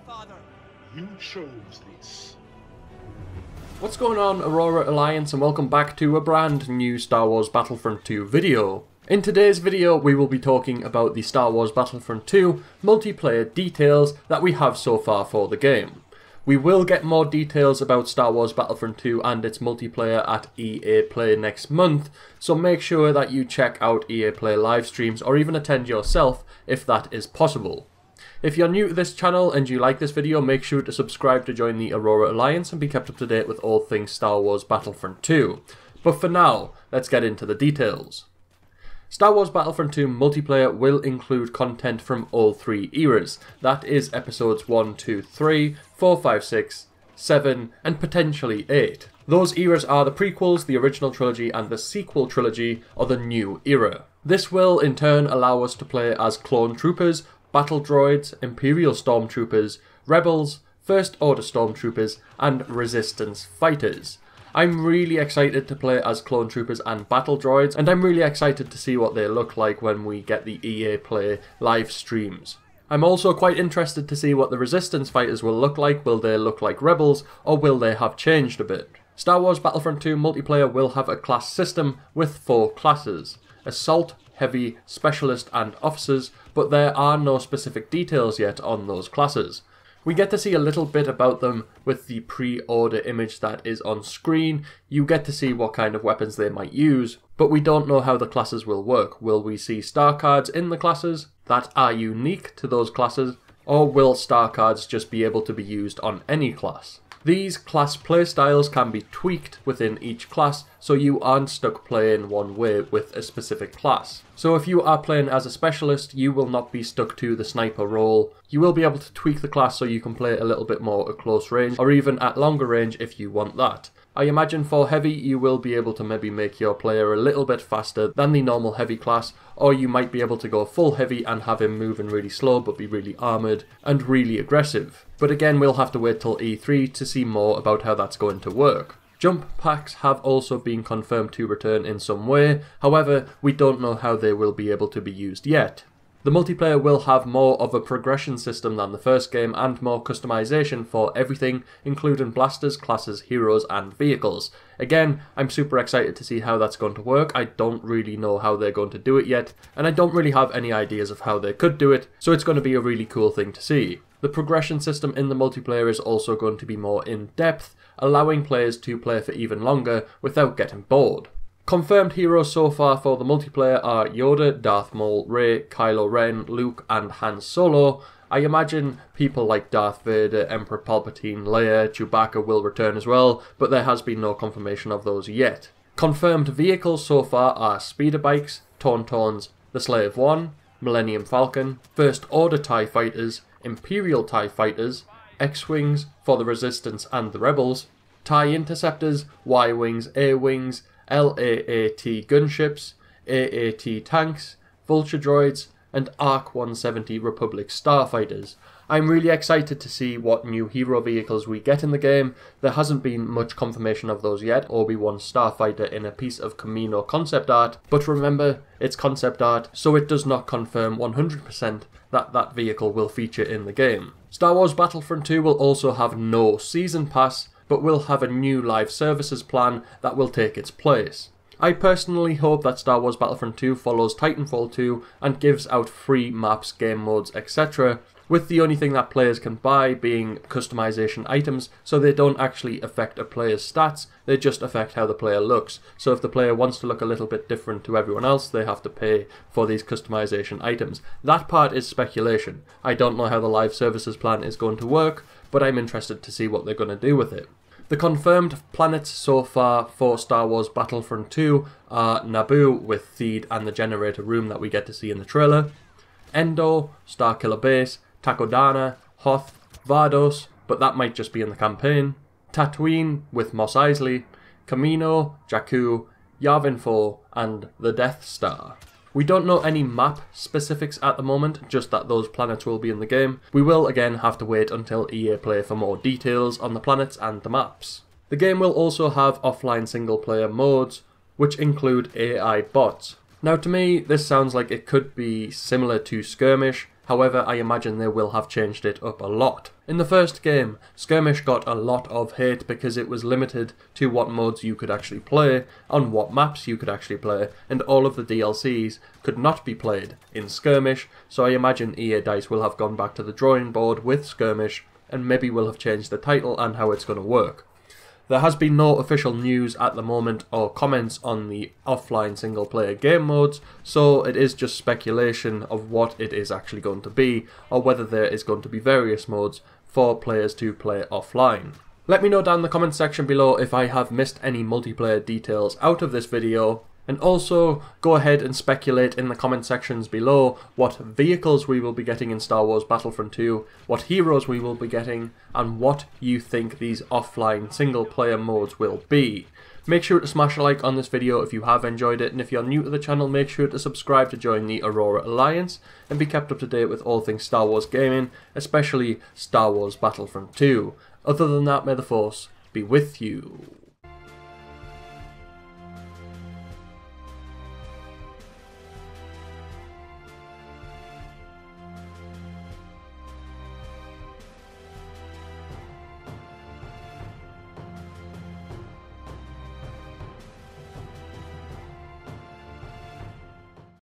Father. You chose this. What's going on, Aurora Alliance, and welcome back to a brand new Star Wars Battlefront 2 video. In today's video we will be talking about the Star Wars Battlefront 2 multiplayer details that we have so far for the game. We will get more details about Star Wars Battlefront 2 and its multiplayer at EA Play next month, so make sure that you check out EA Play live streams or even attend yourself if that is possible. If you're new to this channel and you like this video, make sure to subscribe to join the Aurora Alliance and be kept up to date with all things Star Wars Battlefront 2. But for now, let's get into the details. Star Wars Battlefront 2 multiplayer will include content from all three eras, that is episodes 1, 2, 3, 4, 5, 6, 7 and potentially 8. Those eras are the prequels, the original trilogy and the sequel trilogy, or the new era. This will in turn allow us to play as clone troopers, battle droids, Imperial stormtroopers, rebels, First Order stormtroopers and Resistance fighters. I'm really excited to play as clone troopers and battle droids, and I'm really excited to see what they look like when we get the EA Play live streams. I'm also quite interested to see what the Resistance fighters will look like. Will they look like rebels, or will they have changed a bit? Star Wars Battlefront 2 multiplayer will have a class system with 4 classes: Assault, Heavy, Specialist and Officers, but there are no specific details yet on those classes. We get to see a little bit about them with the pre-order image that is on screen. You get to see what kind of weapons they might use, but we don't know how the classes will work. Will we see star cards in the classes that are unique to those classes, or will star cards just be able to be used on any class? These class playstyles can be tweaked within each class, so you aren't stuck playing one way with a specific class. So if you are playing as a specialist, you will not be stuck to the sniper role. You will be able to tweak the class so you can play a little bit more at close range, or even at longer range if you want that. I imagine for heavy you will be able to maybe make your player a little bit faster than the normal heavy class, or you might be able to go full heavy and have him moving really slow but be really armoured and really aggressive. But again, we'll have to wait till E3 to see more about how that's going to work. Jump packs have also been confirmed to return in some way, however we don't know how they will be able to be used yet. The multiplayer will have more of a progression system than the first game and more customization for everything, including blasters, classes, heroes and vehicles. Again, I'm super excited to see how that's going to work. I don't really know how they're going to do it yet, and I don't really have any ideas of how they could do it, so it's going to be a really cool thing to see. The progression system in the multiplayer is also going to be more in-depth, allowing players to play for even longer without getting bored. Confirmed heroes so far for the multiplayer are Yoda, Darth Maul, Rey, Kylo Ren, Luke and Han Solo. I imagine people like Darth Vader, Emperor Palpatine, Leia, Chewbacca will return as well, but there has been no confirmation of those yet. Confirmed vehicles so far are speeder bikes, Tauntauns, the Slave One, Millennium Falcon, First Order TIE Fighters, Imperial TIE Fighters, X-Wings for the Resistance and the Rebels, TIE Interceptors, Y-Wings, A-Wings, LAAT gunships, AAT tanks, Vulture droids, and ARC-170 Republic starfighters. I'm really excited to see what new hero vehicles we get in the game. There hasn't been much confirmation of those yet. Obi-Wan starfighter in a piece of Camino concept art, but remember, it's concept art, so it does not confirm 100% that that vehicle will feature in the game. Star Wars Battlefront 2 will also have no season pass, but will have a new live services plan that will take its place. I personally hope that Star Wars Battlefront 2 follows Titanfall 2 and gives out free maps, game modes, etc., with the only thing that players can buy being customization items, so they don't actually affect a player's stats, they just affect how the player looks. So if the player wants to look a little bit different to everyone else, they have to pay for these customization items. That part is speculation. I don't know how the live services plan is going to work, but I'm interested to see what they're going to do with it. The confirmed planets so far for Star Wars Battlefront 2 are Naboo with Theed and the generator room that we get to see in the trailer, Endor, Starkiller Base, Takodana, Hoth, Vardos, but that might just be in the campaign, Tatooine with Mos Eisley, Camino, Jakku, Yavin 4 and the Death Star. We don't know any map specifics at the moment, just that those planets will be in the game. We will again have to wait until EA Play for more details on the planets and the maps. The game will also have offline single player modes, which include AI bots. Now to me, this sounds like it could be similar to Skirmish. However, I imagine they will have changed it up a lot. In the first game, Skirmish got a lot of hate because it was limited to what modes you could actually play, on what maps you could actually play, and all of the DLCs could not be played in Skirmish, so I imagine EA DICE will have gone back to the drawing board with Skirmish, and maybe will have changed the title and how it's going to work. There has been no official news at the moment or comments on the offline single player game modes, so it is just speculation of what it is actually going to be, or whether there is going to be various modes for players to play offline. Let me know down in the comment section below if I have missed any multiplayer details out of this video, and also go ahead and speculate in the comment sections below what vehicles we will be getting in Star Wars Battlefront 2, what heroes we will be getting, and what you think these offline single player modes will be. Make sure to smash a like on this video if you have enjoyed it, and if you're new to the channel, make sure to subscribe to join the Aurora Alliance and be kept up to date with all things Star Wars gaming, especially Star Wars Battlefront 2. Other than that, may the Force be with you.